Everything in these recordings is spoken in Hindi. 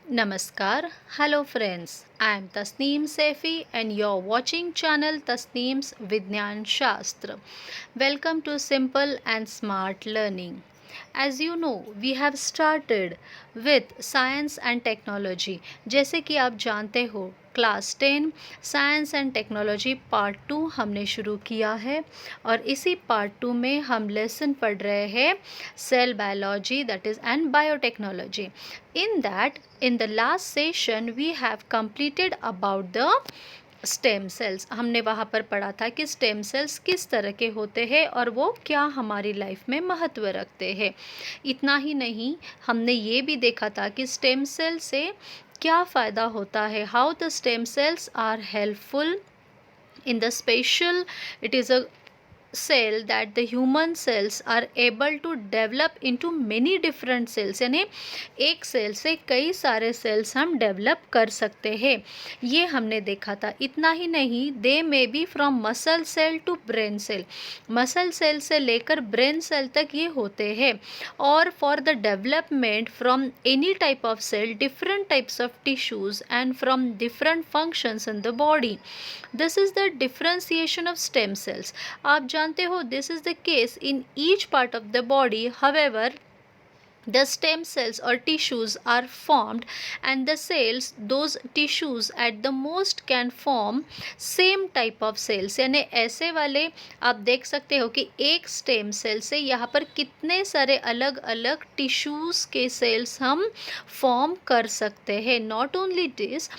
Namaskar. Hello friends. I am Tasneem Sefi and you're watching channel Tasneem's Vidyan Shastra. Welcome to Simple and Smart Learning. As you know, we have started with science and technology. जैसे कि आप जानते हो class 10 science and technology part 2 हमने शुरू किया है और इसी पार्ट 2 में हम लेसन पढ़ रहे हैं cell biology that is and biotechnology. In the last session we have completed about the stem cells. हमने वहाँ पर पढ़ा था कि स्टेम सेल्स किस तरह के होते हैं और वो क्या हमारी लाइफ में महत्व रखते हैं. इतना ही नहीं, हमने ये भी देखा था कि स्टेम सेल से क्या फ़ायदा होता है, how the stem cells are helpful in the special. It is a cell that the human cells are able to develop into many different cells. यानी एक सेल से कई सारे सेल्स हम डेवलप कर सकते हैं, ये हमने देखा था. इतना ही नहीं, they may be from muscle cell to brain cell. Muscle cell से लेकर ब्रेन सेल तक ये होते हैं. और for the development from any type of cell, different types of tissues and from different functions in the body. This is the differentiation of stem cells. आप जानते हो this is the case in each part of the body. However the stem cells or tissues are formed and the cells, those tissues at the most can form same type of cells. यानी ऐसे वाले आप देख सकते हो कि एक स्टेम सेल से यहाँ पर कितने सारे अलग अलग टिश्यूज़ के सेल्स हम फॉर्म कर सकते हैं. Not only this,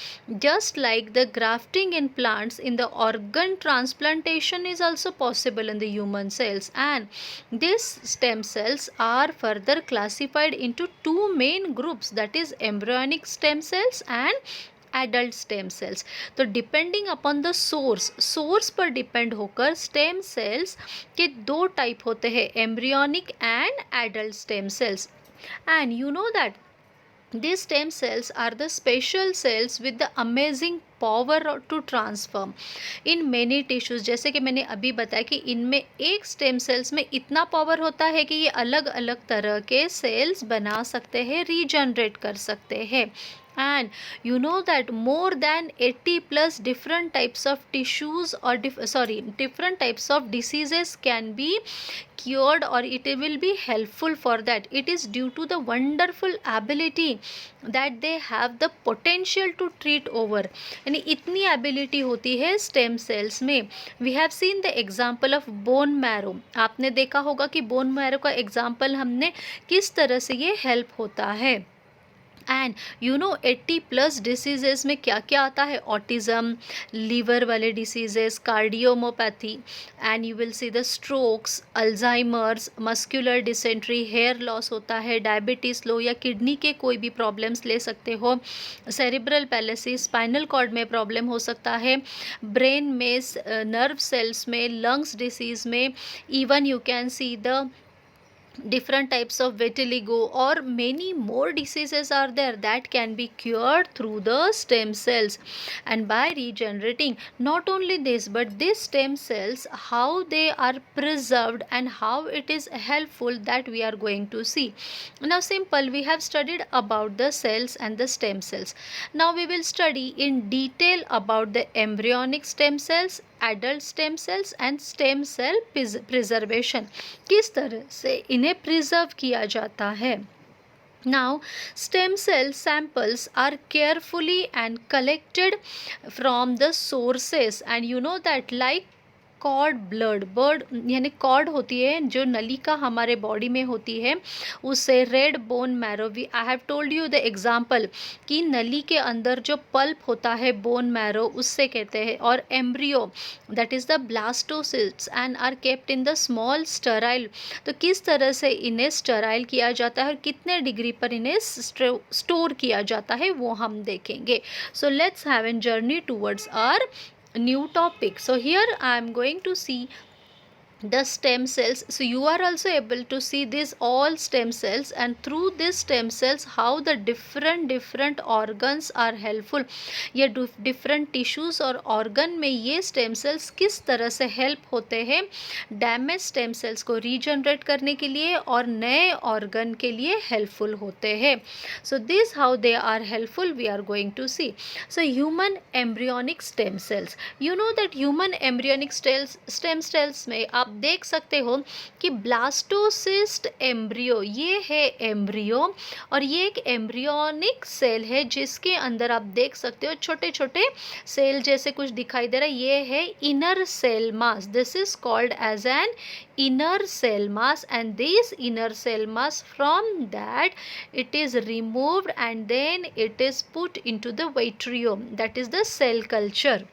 just like the grafting in plants, in the organ transplantation is also possible in the human cells, and these stem cells are further classified into two main groups, that is embryonic stem cells and adult stem cells. तो डिपेंडिंग अपॉन द सोर्स पर डिपेंड होकर स्टेम सेल्स के दो टाइप होते हैं, embryonic and adult stem cells. And you know that these stem cells are the special cells with the amazing power to transform in many tissues. जैसे कि मैंने अभी बताया कि इनमें एक स्टेम सेल्स में इतना पावर होता है कि ये अलग अलग तरह के सेल्स बना सकते हैं, रीजनरेट कर सकते हैं. And you know that more than 80 plus different types of tissues or different types of diseases can be cured, or it will be helpful for that. It is due to the wonderful ability that they have the potential to treat over. यानी इतनी एबिलिटी होती है स्टेम सेल्स में. We have seen the example of bone marrow. आपने देखा होगा कि बोन मैरो का एग्जाम्पल हमने किस तरह से ये हेल्प होता है. And you know 80 plus diseases में क्या क्या आता है, ऑटिज़म, लीवर वाले diseases, cardiomyopathy, and you will see the strokes, Alzheimer's, muscular dysentery, hair loss होता है, डायबिटीज़ लो या किडनी के कोई भी प्रॉब्लम्स ले सकते हो, सेरिब्रल पैलिसी, स्पाइनल कॉर्ड में प्रॉब्लम हो सकता है, ब्रेन में, नर्व सेल्स में, लंग्स डिसीज़ में, even you can see the different types of vitiligo, or many more diseases are there that can be cured through the stem cells and by regenerating. Not only this, but these stem cells, how they are preserved and how it is helpful, that we are going to see. Now simple, we have studied about the cells and the stem cells. Now we will study in detail about the embryonic stem cells, adult stem cells and stem cell preservation. किस तरह से इन्हें प्रिजर्व किया जाता है. Now, stem cell samples are carefully and collected from the sources, and you know that like cord blood यानी कॉर्ड होती है जो नलिका हमारे बॉडी में होती है, उससे red bone marrow. I have told you the example कि नली के अंदर जो पल्प होता है बोन मैरो, उससे कहते हैं. और embryo that is the blastocyst and are kept in the small sterile. तो किस तरह से इन्हें स्टराइल किया जाता है और कितने डिग्री पर इन्हें स्टोर किया जाता है वो हम देखेंगे. So let's have an journey towards our new topic. So here I am going to see the stem cells. So you are also able to see these all stem cells, and through these stem cells how the different organs are helpful. ये different tissues और organ में ये stem cells किस तरह से help होते हैं डैमेज stem cells को regenerate करने के लिए और नए organ के लिए helpful होते हैं. So this how they are helpful we are going to see. So human embryonic stem cells, you know that human embryonic stem cells में आप देख सकते हो कि ब्लास्टोसिस्ट एम्ब्रियो, ये है एम्ब्रियो और ये एक एम्ब्रियोनिक सेल है जिसके अंदर आप देख सकते हो छोटे छोटे सेल जैसे कुछ दिखाई दे रहा है. ये है inner cell mass. This is called as an inner cell mass, and this inner cell mass, from that it is removed and then it is put into the vitrium, that is the cell culture.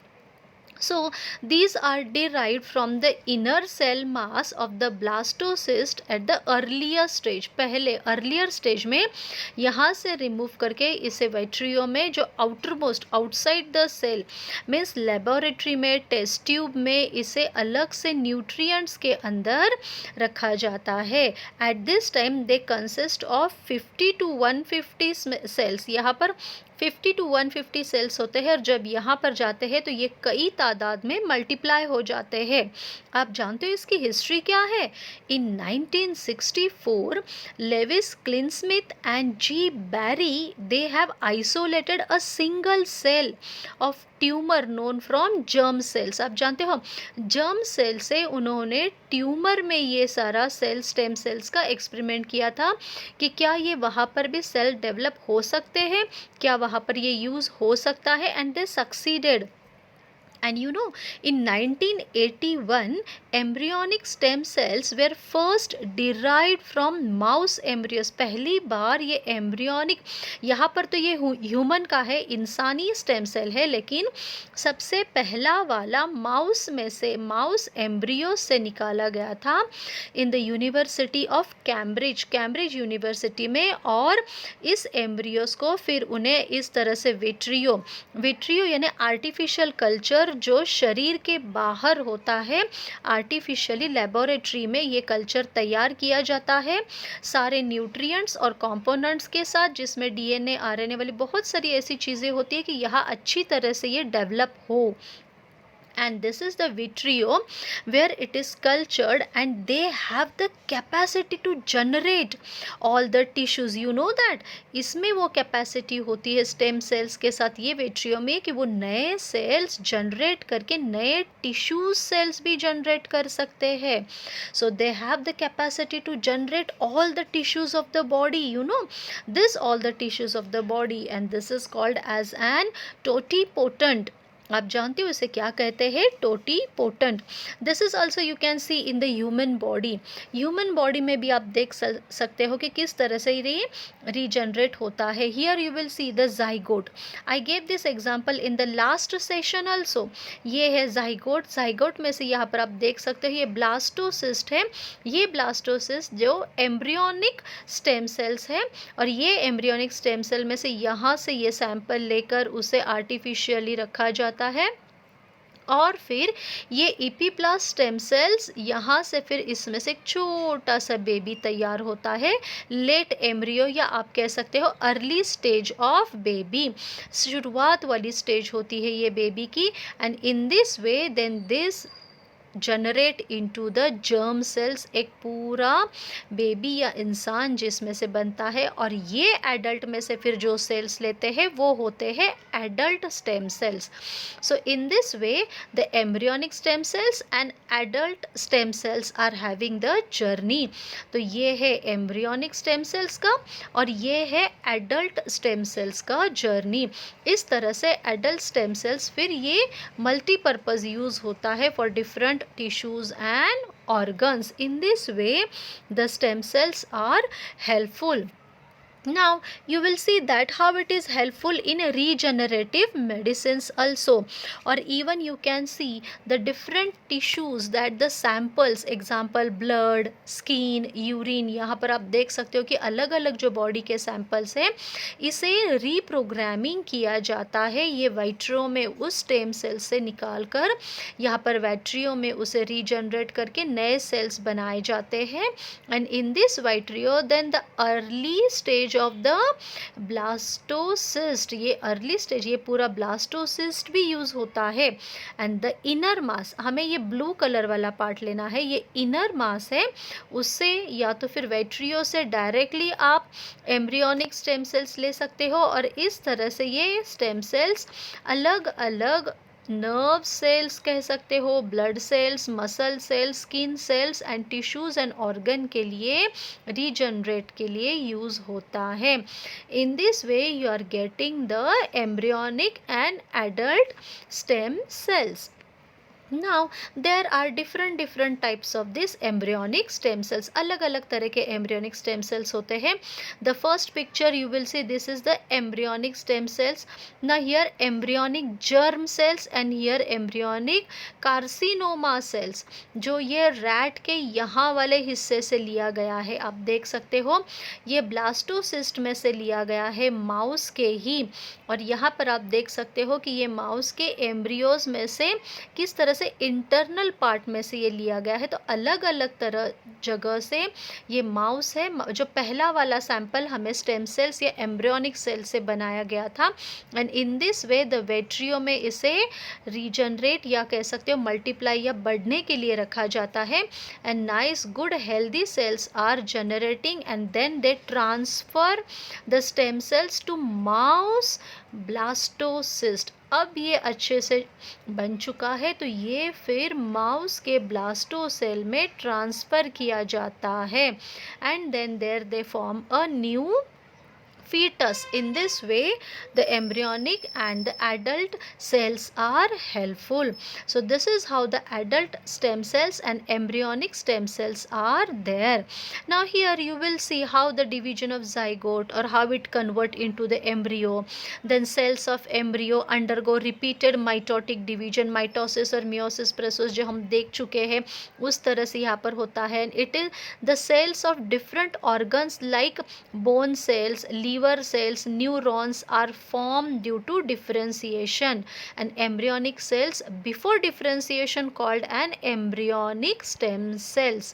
So these are derived from the inner cell mass of the blastocyst at the earlier stage. पहले earlier stage में यहाँ से remove करके इसे विट्रियो में जो outermost outside the cell means laboratory में test tube में इसे अलग से nutrients के अंदर रखा जाता है. At this time they consist of 50 to 150 cells. यहाँ पर 50 to 150 सेल्स होते हैं और जब यहाँ पर जाते हैं तो ये कई तादाद में मल्टीप्लाई हो जाते हैं. आप जानते हो इसकी हिस्ट्री क्या है? In 1964 Lewis Kleinsmith and G Barry they have isolated a single cell of tumour known from germ cells. आप जानते हो जर्म सेल से उन्होंने ट्यूमर में ये सारा सेल स्टेम सेल्स का एक्सपेरिमेंट किया था कि क्या ये वहाँ पर भी सेल डेवलप हो सकते हैं, क्या वहाँ पर ये यूज़ हो सकता है, and they succeeded. And you know, in 1981, embryonic stem cells were first derived from mouse embryos. पहली बार ये embryonic, यहाँ पर तो ये ह्यूमन का है, इंसानी स्टेम सेल है, लेकिन सबसे पहला वाला माउस में से, माउस एम्ब्रियो से निकाला गया था in the university of Cambridge, Cambridge university में. और इस एम्ब्रियोस को फिर उन्हें इस तरह से विट्रियो, विट्रियो यानी आर्टिफिशियल कल्चर जो शरीर के बाहर होता है, आर्टिफिशियली लेबोरेटरी में ये कल्चर तैयार किया जाता है सारे न्यूट्रिएंट्स और कंपोनेंट्स के साथ, जिसमें डीएनए आरएनए वाली बहुत सारी ऐसी चीज़ें होती है कि यहाँ अच्छी तरह से ये डेवलप हो. And this is the vitrio where it is cultured and they have the capacity to generate all the tissues. You know that इसमें वो capacity होती है stem cells के साथ ये vitrio में कि वो नए cells generate करके नए tissue cells भी generate कर सकते हैं. So they have the capacity to generate all the tissues of the body, you know, this all the tissues of the body, and this is called as an totipotent. आप जानते हो इसे क्या कहते हैं? Totipotent. This is also you can see in the human body. Human body में भी आप देख सकते हो कि किस तरह से ये रीजनरेट होता है. Here you will see the zygote. I gave this example in the last session also. ये है जाइगोट. जाइगोट में से यहाँ पर आप देख सकते हो ये ब्लास्टोसिस्ट है. ये ब्लास्टोसिस्ट जो एम्ब्रियोनिक स्टेम सेल्स है, और ये एम्ब्रियोनिक स्टेम सेल में से यहाँ से ये सैंपल लेकर उसे आर्टिफिशियली रखा जाता है और फिर ये इपीप्लास्ट स्टेम सेल्स यहाँ से फिर इसमें से एक छोटा सा बेबी तैयार होता है. लेट एम्ब्रियो या आप कह सकते हो अर्ली स्टेज ऑफ बेबी, शुरुआत वाली स्टेज होती है ये बेबी की. And in this way then this generate into the germ cells, एक पूरा बेबी या इंसान जिसमें से बनता है. और ये एडल्ट में से फिर जो सेल्स लेते हैं वो होते हैं adult stem cells. So in this way the embryonic stem cells and adult stem cells are having the journey. तो ये है एम्ब्रियोनिक स्टेम सेल्स का और ये है एडल्ट स्टेम सेल्स का जर्नी. इस तरह से एडल्ट स्टेम सेल्स फिर ये मल्टीपर्पज़ यूज़ होता है for different tissues and organs. In this way the stem cells are helpful. Now you will see that how it is helpful in regenerative medicines also, or even you can see the different tissues that the samples, example blood, skin, urine, यहाँ पर आप देख सकते हो कि अलग अलग जो बॉडी के सैंपल्स हैं इसे रीप्रोग्रामिंग किया जाता है ये वाइट्रियो में उस स्टेम सेल से निकाल कर यहाँ पर वाइट्रियो में उसे रीजनरेट करके नए सेल्स बनाए जाते हैं. And in this vitro then the early stage of the blastocyst, ये अर्ली स्टेज, ये पूरा ब्लास्टोसिस्ट भी यूज होता है. एंड द इनर मास, हमें ये ब्लू कलर वाला पार्ट लेना है, ये इनर मास है, उससे या तो फिर वेट्रियो से डायरेक्टली आप एम्ब्रियोनिक स्टेम सेल्स ले सकते हो. और इस तरह से ये स्टेम सेल्स अलग अलग नर्व सेल्स कह सकते हो, blood cells, muscle cells, skin cells and tissues and organ के लिए रीजनरेट के लिए यूज होता है. In this way you are getting the embryonic and adult stem cells. Now there are different types of this embryonic stem cells. अलग अलग तरह के embryonic stem cells होते हैं. The first picture you will see, this is the embryonic stem cells. Now here embryonic germ cells and here embryonic carcinoma cells. जो ये rat के यहाँ वाले हिस्से से लिया गया है, आप देख सकते हो ये ब्लास्टोसिस्ट में से लिया गया है, माउस के ही. और यहाँ पर आप देख सकते हो कि ये माउस के एम्ब्रियोज में से किस तरह से इंटरनल पार्ट में से ये लिया गया है. तो अलग अलग तरह जगह से ये माउस है. जो पहला वाला सैंपल हमें स्टेम सेल्स या एम्ब्रियोनिक सेल से बनाया गया था. And in this way the vitro में इसे रीजनरेट या कह सकते हो मल्टीप्लाई या बढ़ने के लिए रखा जाता है. And nice good healthy cells are generating and then they transfer the stem cells to mouse blastocyst. अब ये अच्छे से बन चुका है तो ये फिर माउस के ब्लास्टोसेल में ट्रांसफ़र किया जाता है. And then there they form a new fetus. In this way the embryonic and the adult cells are helpful. So this is how the adult stem cells and embryonic stem cells are there. Now here you will see how the division of zygote or how it convert into the embryo. Then cells of embryo undergo repeated mitotic division, mitosis और meiosis process जो हम देख चुके हैं उस तरह से यहाँ पर होता है. It is the cells of different organs like bone cells, liver cells, neurons are formed due to differentiation. And embryonic cells before differentiation called an embryonic stem cells.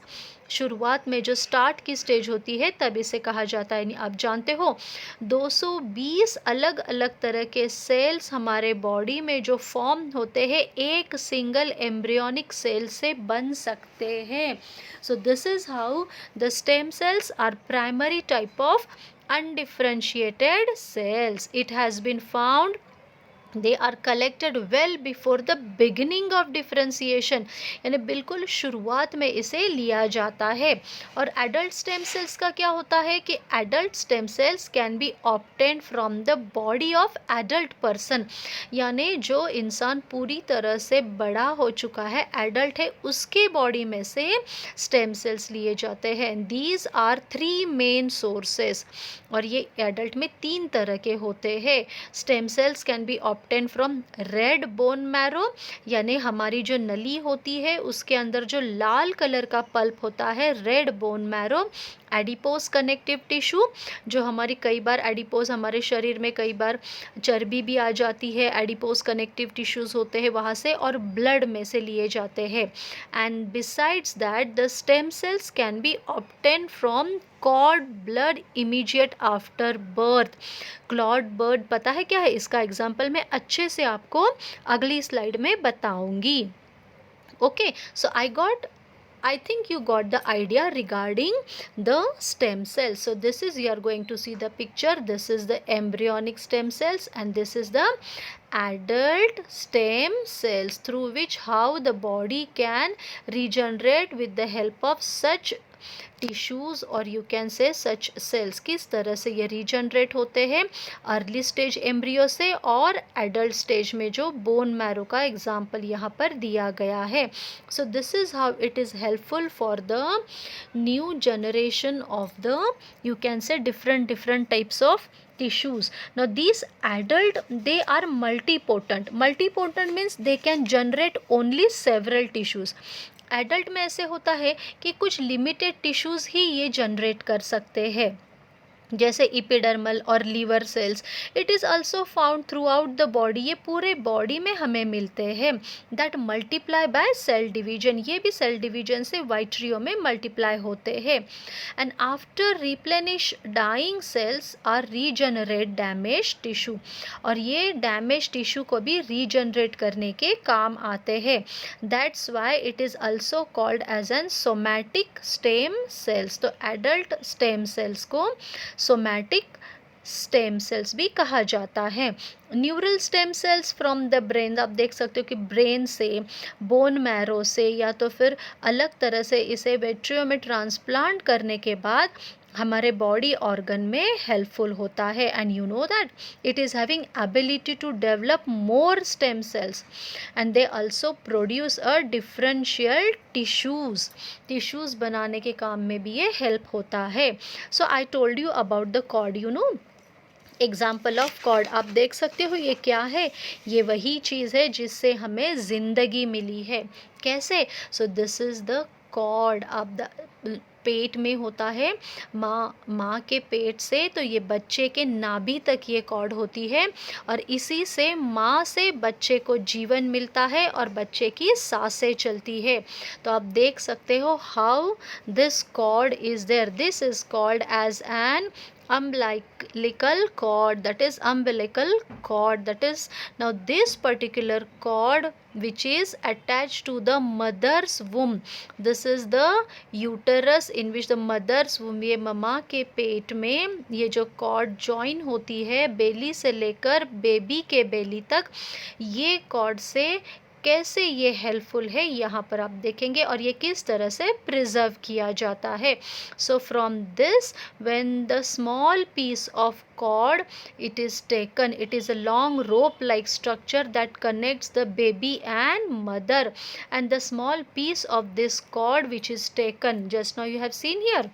शुरुआत में जो स्टार्ट की स्टेज होती है तब इसे कहा जाता है. आप जानते हो 220 अलग अलग तरह के सेल्स हमारे बॉडी में जो फॉर्म होते हैं एक सिंगल एम्ब्रियोनिक सेल से बन सकते हैं. So this is how the stem cells are primary type of undifferentiated cells. It has been found they are collected well before the beginning of differentiation. यानी बिल्कुल शुरुआत में इसे लिया जाता है. और adult stem cells का क्या होता है कि adult stem cells can be obtained from the body of adult person. यानी जो इंसान पूरी तरह से बड़ा हो चुका है, adult है, उसके बॉडी में से stem cells लिए जाते हैं. These are three main sources. और ये adult में 3 तरह के होते हैं. Stem cells can be obtained from red bone marrow, यानी हमारी जो नली होती है उसके अंदर जो लाल कलर का पल्प होता है, red bone marrow. Adipose connective tissue, जो हमारी कई बार एडिपोज हमारे शरीर में कई बार चर्बी भी आ जाती है, एडिपोज कनेक्टिव टिश्यूज़ होते हैं वहाँ से, और ब्लड में से लिए जाते हैं. And besides that the stem cells can be obtain from cord blood immediate after birth. Clot blood पता है क्या है? इसका एग्जाम्पल मैं अच्छे से आपको अगली स्लाइड में बताऊंगी. Okay, so I think you got the idea regarding the stem cells. So this is, you are going to see the picture. This is the embryonic stem cells and this is the adult stem cells, through which how the body can regenerate with the help of such tissues और you can say such sales. किस तरह से ये रीजनरेट होते हैं अर्ली स्टेज एम्ब्रियो से और एडल्ट स्टेज में, जो बोन मैरो का एग्जाम्पल यहाँ पर दिया गया है। So this is how it is helpful for the new generation of the, you can say, different types of tissues. Now these adult, they are multipotent means they can generate only several tissues. Adult में ऐसे होता है कि कुछ लिमिटेड टिश्यूज़ ही ये जनरेट कर सकते हैं, जैसे इपिडर्मल और liver cells. It is also found throughout the body, ये पूरे बॉडी में हमें मिलते हैं। That multiply by cell division, ये भी सेल डिवीजन से वाइट्रियो में मल्टीप्लाई होते हैं। And after replenish dying cells are regenerate damage tissue, और ये डैमेज टिश्यू को भी रीजनरेट करने के काम आते हैं। That's why it is also called as an somatic stem cells. तो एडल्ट स्टेम सेल्स को सोमैटिक स्टेम सेल्स भी कहा जाता है। Neural stem cells from the brain, आप देख सकते हो कि ब्रेन से, बोन मैरो से, या तो फिर अलग तरह से इसे वेट्रियो में ट्रांसप्लांट करने के बाद हमारे बॉडी ऑर्गन में हेल्पफुल होता है। And you know that it is having ability to develop more stem cells and they also produce a differential tissues बनाने के काम में भी ये हेल्प होता है। So I told you about the cord, you know, example of cord. आप देख सकते हो ये क्या है, ये वही चीज़ है जिससे हमें ज़िंदगी मिली है। कैसे? So this is the cord. अब द पेट में होता है, माँ के पेट से, तो ये बच्चे के नाभि तक ये कॉर्ड होती है, और इसी से माँ से बच्चे को जीवन मिलता है और बच्चे की सांसें चलती है। तो आप देख सकते हो how this cord is there. This is called as an umbilical cord, that is umbilical cord, that is, now this particular cord which is attached to the mother's womb, this is the uterus in which the mother's womb, ये मम्मा के पेट में ये जो कॉर्ड जॉइन होती है बेली से लेकर बेबी के बेली तक, ये कॉर्ड से कैसे ये हेल्पफुल है यहाँ पर आप देखेंगे, और ये किस तरह से प्रिजर्व किया जाता है। So from this when the small piece of cord it is taken, it is a long rope like structure that connects the baby and mother, and the small piece of this cord which is taken, just now you have seen here,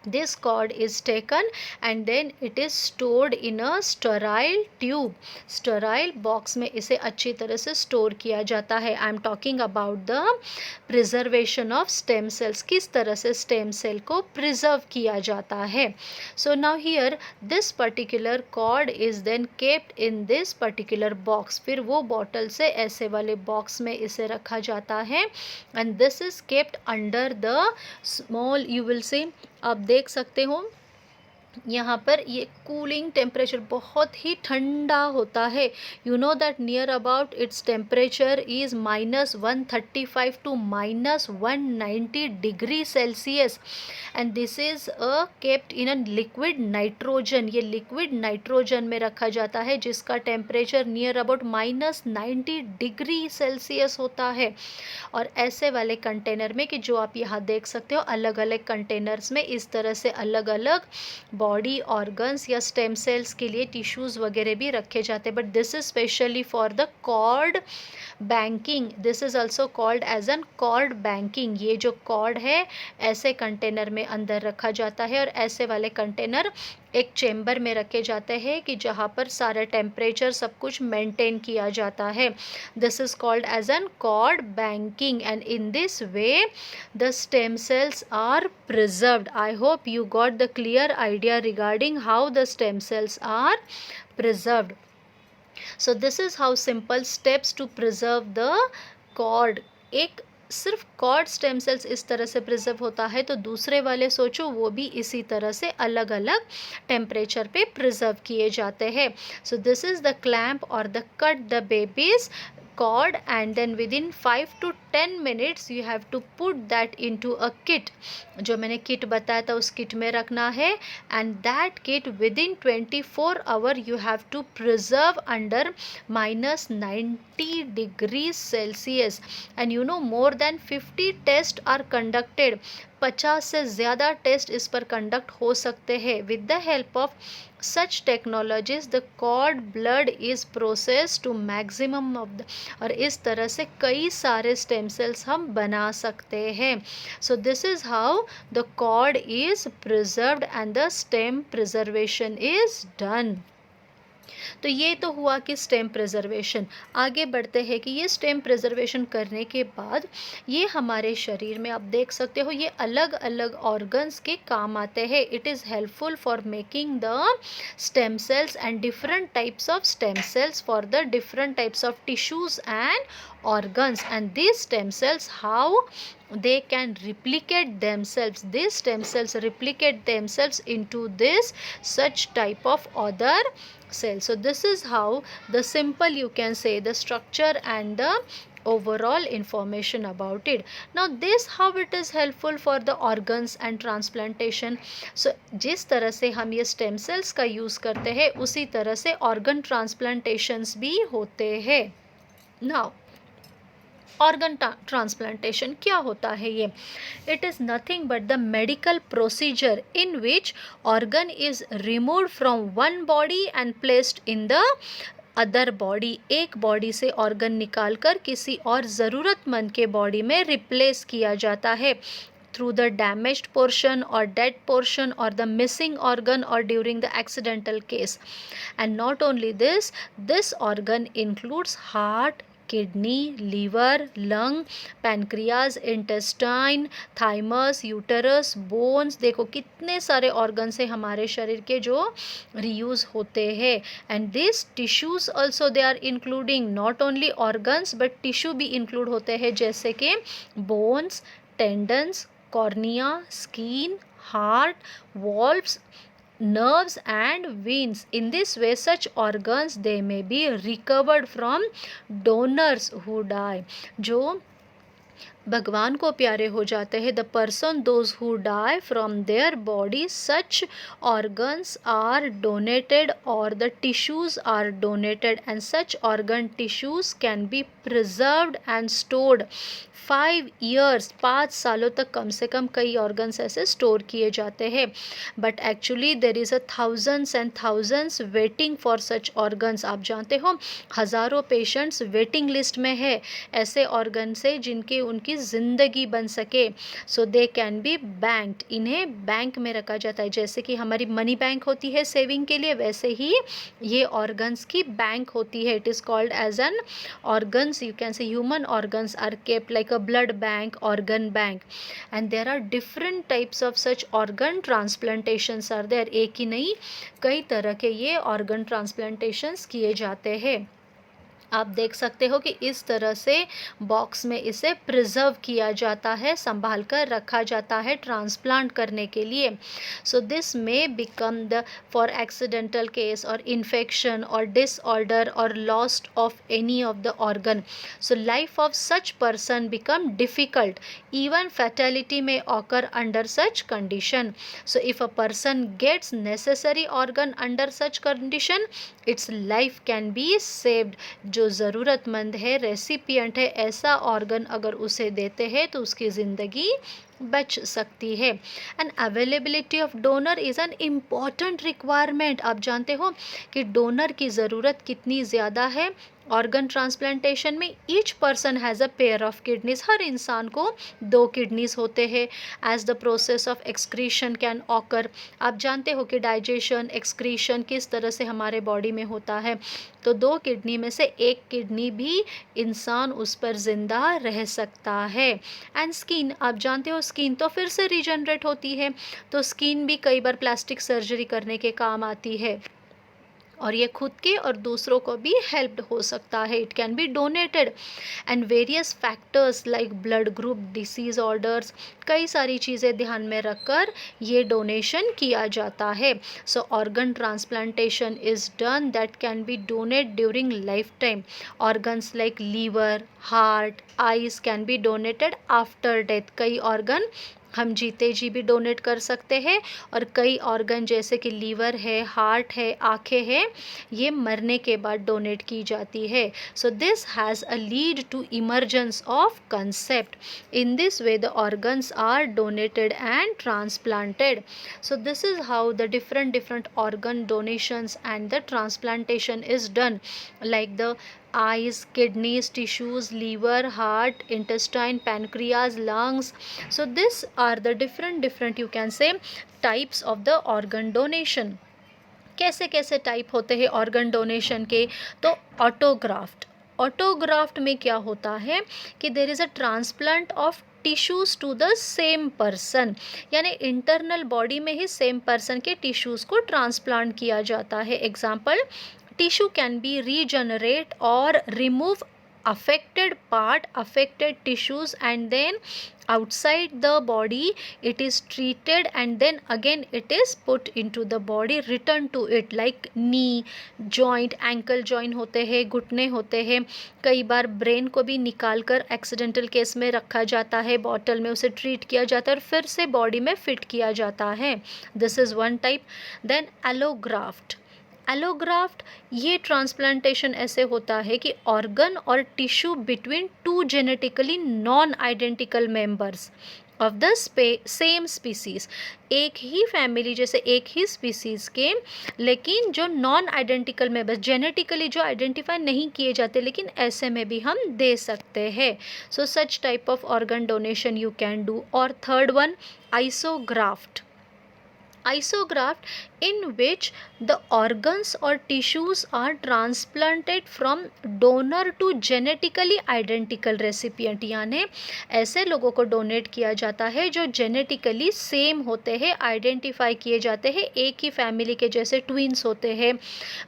this cord is taken and then it is stored in a sterile tube, sterile box में इसे अच्छी तरह से स्टोर किया जाता है। I am talking about the preservation of stem sales, किस तरह से स्टेम सेल को प्रिजर्व किया जाता है। So now here this particular cord is then kept in this particular box, फिर वो बॉटल से ऐसे वाले बॉक्स में इसे रखा जाता है, and this is kept under the small, you will सी, आप देख सकते हो यहाँ पर ये कूलिंग टेम्परेचर बहुत ही ठंडा होता है। You know that near about its temperature is -135 to -190 degree Celsius, and this is kept in a liquid nitrogen, ये लिक्विड नाइट्रोजन में रखा जाता है जिसका temperature near about -90 degree Celsius होता है। और ऐसे वाले कंटेनर में, कि जो आप यहाँ देख सकते हो अलग अलग कंटेनर्स में इस तरह से अलग अलग बॉडी ऑर्गन्स या स्टेम सेल्स के लिए टिश्यूज़ वगैरह भी रखे जाते हैं, but this is specially for the cord banking, this is also called as an cord banking. ये जो कॉर्ड है ऐसे कंटेनर में अंदर रखा जाता है, और ऐसे वाले कंटेनर एक चेम्बर में रखे जाते हैं कि जहाँ पर सारा टेम्परेचर सब कुछ मेंटेन किया जाता है। This is called as an cord banking, and in this way the stem cells are preserved. I hope you got the clear idea regarding how the stem cells are preserved. So this is how simple steps to preserve the cord. एक सिर्फ कॉर्ड स्टेम सेल्स इस तरह से प्रिजर्व होता है, तो दूसरे वाले सोचो वो भी इसी तरह से अलग अलग टेम्परेचर पे प्रिजर्व किए जाते हैं। So this is the clamp और the cut the baby's cord, and then within 5 to 10 minutes you have to put that into a kit. जो मैंने किट बताया था उस किट में रखना है, and that kit within 24 hour you have to preserve under -90 degrees Celsius. And you know more than 50 tests are conducted. 50 से ज़्यादा टेस्ट इस पर कंडक्ट हो सकते हैं. With the help of such technologies the cord blood is process to maximum of the, और इस तरह से कई सारे स्टेम सेल्स हम बना सकते हैं. So this is how the cord is preserved and the stem preservation is done. तो ये तो हुआ कि स्टेम प्रिजर्वेशन. आगे बढ़ते हैं कि ये स्टेम प्रिजर्वेशन करने के बाद ये हमारे शरीर में आप देख सकते हो ये अलग अलग ऑर्गन्स के काम आते हैं. It is helpful for making the stem cells and different types of stem sales for the different types of tissues and organs. And these stem cells, how they can replicate themselves, these stem cells replicate themselves into this such type of other cells. So this is how the simple you can say the structure and the overall information about it. Now this how it is helpful for the organs and transplantation. So जिस तरह से हम ये stem cells का use करते हैं उसी तरह से organ transplantations भी होते हैं. Now ऑर्गन ट्रांसप्लांटेशन क्या होता है ये? It is nothing but the medical procedure in which organ is removed from one body and placed in the other body. एक बॉडी से ऑर्गन निकालकर किसी और ज़रूरतमंद के बॉडी में रिप्लेस किया जाता है through the damaged portion or dead portion or the missing organ or during the accidental case. And not only this, this organ includes heart, kidney, liver, lung, pancreas, intestine, thymus, uterus, bones. देखो कितने सारे organs है हमारे शरीर के जो reuse होते हैं. And these tissues also they are including not only organs but tissue भी include होते हैं जैसे कि bones, tendons, cornea, skin, heart, valves, nerves and veins. In this way such organs they may be recovered from donors who die. जो भगवान को प्यारे हो जाते हैं, the person those who die from their body, such organs are donated और the tissues are donated and such organ tissues can be preserved and stored 5 years, 5 सालों तक कम से कम कई ऑर्गन्स ऐसे स्टोर किए जाते हैं. But actually there is a thousands and thousands waiting for such organs. आप जानते हो हज़ारों पेशेंट्स वेटिंग लिस्ट में है ऐसे ऑर्गन से जिनकी उनकी ज़िंदगी बन सके. सो दे कैन बी बैंक्ड. इन्हें बैंक में रखा जाता है. जैसे कि हमारी मनी बैंक होती है सेविंग के लिए, वैसे ही ये ऑर्गन्स की बैंक होती है. It is called as an organs. You can say human organs are kept like a blood bank, organ bank, and there are different types of such organ transplantations are there. एक ही नहीं कई तरह के ये organ transplantations किए जाते हैं. आप देख सकते हो कि इस तरह से बॉक्स में इसे प्रिजर्व किया जाता है, संभाल कर रखा जाता है ट्रांसप्लांट करने के लिए. So this may become the for accidental case और इन्फेक्शन और डिसऑर्डर और lost of any of the organ. So life of such person become difficult. Even fatality may occur under such condition. So if a person gets necessary organ under such condition its life can be saved. जो ज़रूरतमंद है, रेसिपिएंट है, ऐसा ऑर्गन अगर उसे देते हैं तो उसकी ज़िंदगी बच सकती है. And availability of donor is an important requirement. आप जानते हो कि डोनर की ज़रूरत कितनी ज़्यादा है ऑर्गन ट्रांसप्लांटेशन में. Each person has a pair of kidneys. हर इंसान को 2 किडनीज होते हैं. As the process of excretion can occur. आप जानते हो कि डाइजेशन एक्सक्रीशन किस तरह से हमारे बॉडी में होता है. तो 2 किडनी में से 1 किडनी भी इंसान उस पर ज़िंदा रह सकता है. एंड स्किन, आप जानते हो स्किन तो फिर से रीजनरेट होती है. तो स्किन भी कई बार प्लास्टिक सर्जरी करने के काम आती है. और ये खुद के और दूसरों को भी हेल्प हो सकता है. It can be donated and various factors like blood group, disease orders, कई सारी चीज़ें ध्यान में रखकर ये डोनेशन किया जाता है. So organ transplantation is done that can be donate during life time. Organs like liver, heart, eyes can be donated after death. कई ऑर्गन हम जीते जी भी डोनेट कर सकते हैं और कई ऑर्गन जैसे कि लीवर है, हार्ट है, आँखें हैं, ये मरने के बाद डोनेट की जाती है. So this has a lead to emergence of concept. In this way the organs are donated and transplanted. So this is how the different organ donations and the transplantation is done, like the eyes, kidneys, tissues, liver, heart, intestine, pancreas, lungs. So these are the different you can say types of the organ donation. कैसे कैसे टाइप होते हैं ऑर्गन डोनेशन के? तो ऑटोग्राफ्ट में क्या होता है कि there is a transplant of tissues to the same person, यानी इंटरनल बॉडी में ही सेम पर्सन के टिश्यूज़ को ट्रांसप्लांट किया जाता है. Example, tissue can be regenerate or remove affected part, affected tissues, and then outside the body it is treated and then again it is put into the body, return to it, like knee joint, ankle joint होते हैं, घुटने होते हैं. कई बार ब्रेन को भी निकाल कर एक्सीडेंटल केस में रखा जाता है, बॉटल में उसे ट्रीट किया जाता है और फिर से बॉडी में फिट किया जाता है. This is one type. Then allograft ये ट्रांसप्लांटेशन ऐसे होता है कि ऑर्गन और tissue between two genetically non identical members of the same species. एक ही फैमिली, जैसे एक ही स्पीसीज के, लेकिन जो नॉन आइडेंटिकल मेंबर्स, जेनेटिकली जो आइडेंटिफाई नहीं किए जाते, लेकिन ऐसे में भी हम दे सकते हैं. So such type of organ donation you can do. और third one, isograft in which the organs or tissues are transplanted from donor to genetically identical recipient. यानी ऐसे लोगों को डोनेट किया जाता है जो जेनेटिकली सेम होते हैं, आइडेंटिफाई किए जाते हैं, एक ही फैमिली के, जैसे ट्विंस होते हैं,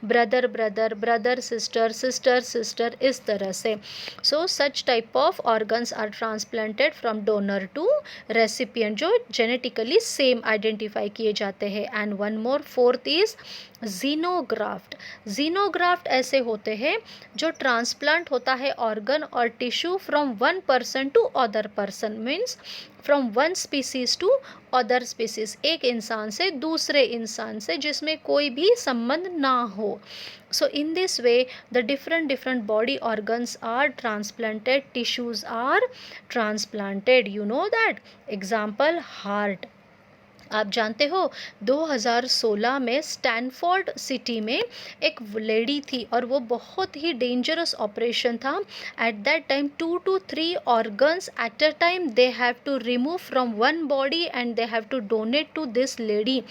ब्रदर सिस्टर, इस तरह से. So such type of organs are transplanted from donor to recipient, जो जेनेटिकली सेम आइडेंटिफाई किए जाते हैं. And one more, fourth is xenograft ऐसे होते हैं जो ट्रांसप्लांट होता है ऑर्गन और tissue from one person to other person, means from one species to other species, एक इंसान से दूसरे इंसान से जिसमें कोई भी संबंध ना हो. So in this way the different body organs are transplanted, tissues are transplanted. You know that. Example, heart. आप जानते हो 2016 में स्टैनफोर्ड सिटी में एक लेडी थी और वो बहुत ही डेंजरस ऑपरेशन था. At that time 2 to 3 organs at a time they have to remove from one body and they have to donate to this lady.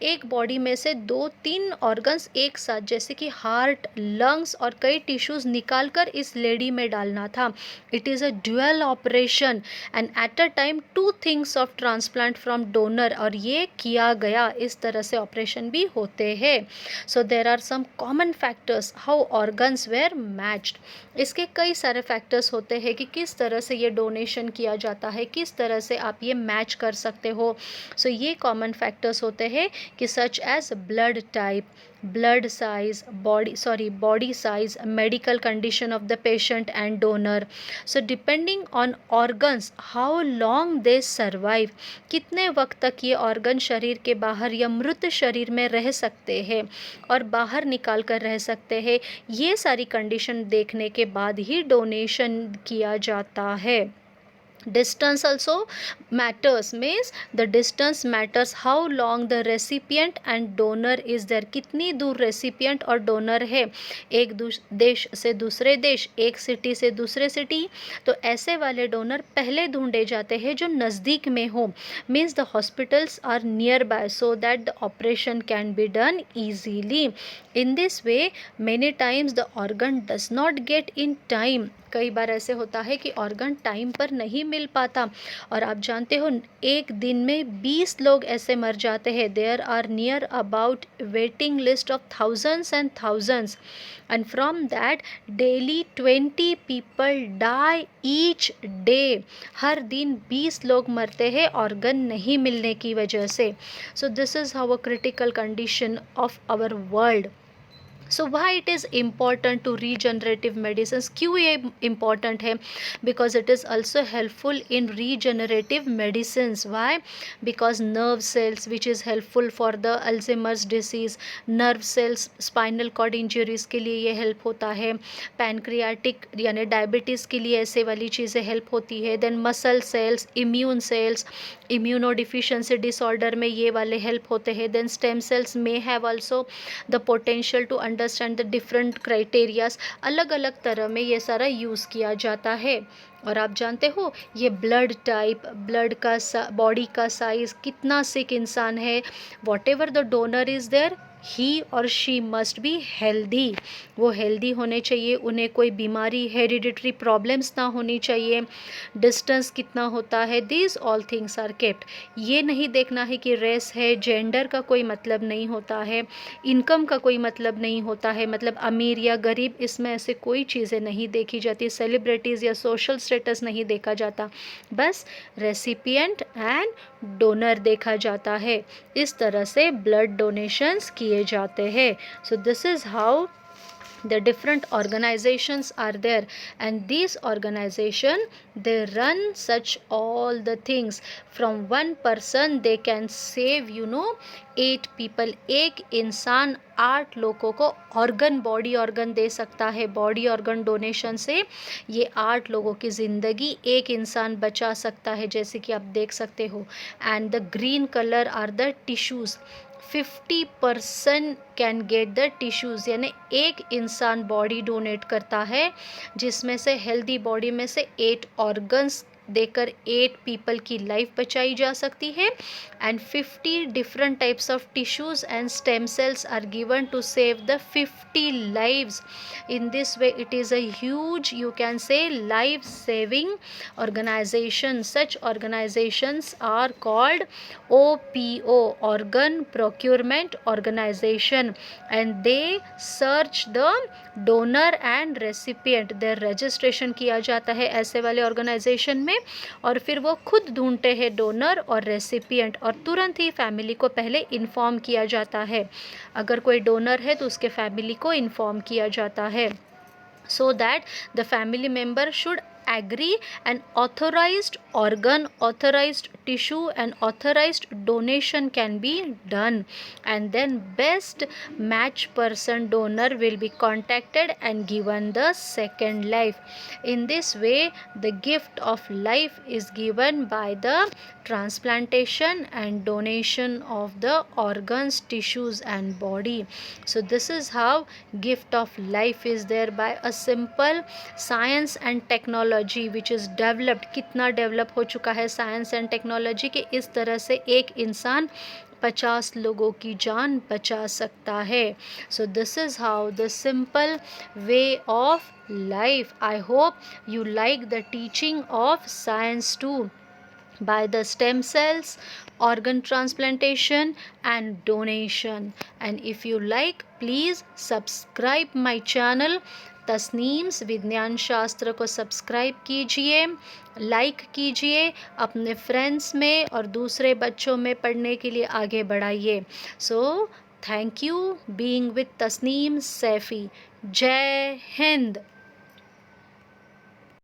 एक बॉडी में से 2-3 ऑर्गन्स एक साथ, जैसे कि हार्ट, लंग्स और कई टिश्यूज़ निकाल कर इस लेडी में डालना था. It is a dual operation and eight a time 2 things of transplant from donor, और ये किया गया. इस तरह से ऑपरेशन भी होते हैं. So there are some common factors how organs were matched. इसके कई सारे फैक्टर्स होते हैं कि किस तरह से ये डोनेशन किया जाता है, किस तरह से आप ये मैच कर सकते हो. सो ये कॉमन फैक्टर्स होते हैं कि such as blood type, blood size, body size, medical condition of the patient and donor. So depending on organs, how long they survive, कितने वक्त तक ये ऑर्गन शरीर के बाहर या मृत शरीर में रह सकते हैं और बाहर निकाल कर रह सकते हैं, ये सारी कंडीशन देखने के बाद ही डोनेशन किया जाता है. Distance also matters, means the distance matters how long the recipient and donor is there. कितनी दूर recipient और donor है, एक देश से दूसरे देश, एक सिटी से दूसरे सिटी. तो ऐसे वाले डोनर पहले ढूंढे जाते हैं जो नज़दीक में हो, means the hospitals are nearby so that the operation can be done easily. In this way many times the organ does not get in time. कई बार ऐसे होता है कि ऑर्गन टाइम पर नहीं मिल पाता। और आप जानते हो एक दिन में 20 लोग ऐसे मर जाते हैं। There are near about waiting list of thousands and thousands, and from that daily 20 people die each day. हर दिन 20 लोग मरते हैं ऑर्गन नहीं मिलने की वजह से। So this is how a critical condition of our world. So why it is important to regenerative medicine, क्यों ये इम्पॉर्टेंट है? Because it is also helpful in regenerative medicine. Why? Because nerve cells which is helpful for the Alzheimer's disease, nerve cells spinal cord injuries के लिए ये हेल्प होता है। पैनक्रियाटिक यानी डायबिटीज़ के लिए ऐसे वाली चीज़ें हेल्प होती है। Then muscle cells, immune cells, immunodeficiency disorder में ये वाले हेल्प होते हैं। देन स्टेम सेल्स में have also the potential to understand the different criterias. अलग अलग तरह में ये सारा यूज़ किया जाता है। और आप जानते हो ये ब्लड टाइप, ब्लड का बॉडी का साइज, कितना सिक इंसान है, whatever the donor is there, he और शी मस्ट बी हेल्दी। वो हेल्दी होने चाहिए, उन्हें कोई बीमारी, हेरिडिटरी प्रॉब्लम्स ना होनी चाहिए। डिस्टेंस कितना होता है, these all things are kept. ये नहीं देखना है कि रेस है, जेंडर का कोई मतलब नहीं होता है, इनकम का कोई मतलब नहीं होता है, मतलब अमीर या गरीब, इसमें ऐसे कोई चीज़ें नहीं देखी जाती, सेलिब्रिटीज़ या सोशल स्टेटस नहीं देखा जाता, बस रेसिपिएंट एंड डोनर देखा जाता है। इस तरह से ब्लड डोनेशंस किए जाते हैं। So this is how the different organizations are there, and these organization they run such all the things. From one person they can save 8 people. एक इंसान 8 लोगों को ऑर्गन, बॉडी ऑर्गन दे सकता है। बॉडी ऑर्गन डोनेशन से ये 8 लोगों की ज़िंदगी एक इंसान बचा सकता है, जैसे कि आप देख सकते हो। And the green colour are the tissues. 50% can get the tissues, यानी एक इंसान बॉडी डोनेट करता है जिसमें से हेल्दी बॉडी में से 8 ऑर्गन्स देकर 8 पीपल की लाइफ बचाई जा सकती है। And 50 different types of tissues and stem cells are given to save the 50 lives. In this way it is a huge, you can say, life saving organization. Such organizations are called OPO, Organ Procurement Organization, and they search the donor and recipient. their registration किया जाता है ऐसे वाले ऑर्गेनाइजेशन में, और फिर वो खुद ढूंढते हैं डोनर और रेसिपिएंट, और तुरंत ही फैमिली को पहले इन्फॉर्म किया जाता है। अगर कोई डोनर है तो उसके फैमिली को इन्फॉर्म किया जाता है, so that the family member should agree an authorized organ, authorized tissue and authorized donation can be done, and then best match person donor will be contacted and given the second life. In this way the gift of life is given by the transplantation and donation of the organs, tissues and body. So this is how gift of life is there by a simple science and technology which is developed. कितना डेवलप हो चुका है साइंस एंड टेक्नोलॉजी के, इस तरह से एक इंसान 50 लोगों की जान बचा सकता है. So this is how the simple way of life. I hope you like the teaching of science to by the stem cells, organ transplantation and donation. And if you like, please subscribe my channel तस्नीम्स विज्ञान शास्त्र को सब्सक्राइब कीजिए, लाइक कीजिए, अपने फ्रेंड्स में और दूसरे बच्चों में पढ़ने के लिए आगे बढ़ाइए. So thank you being with Tasneem Saifi. जय हिंद.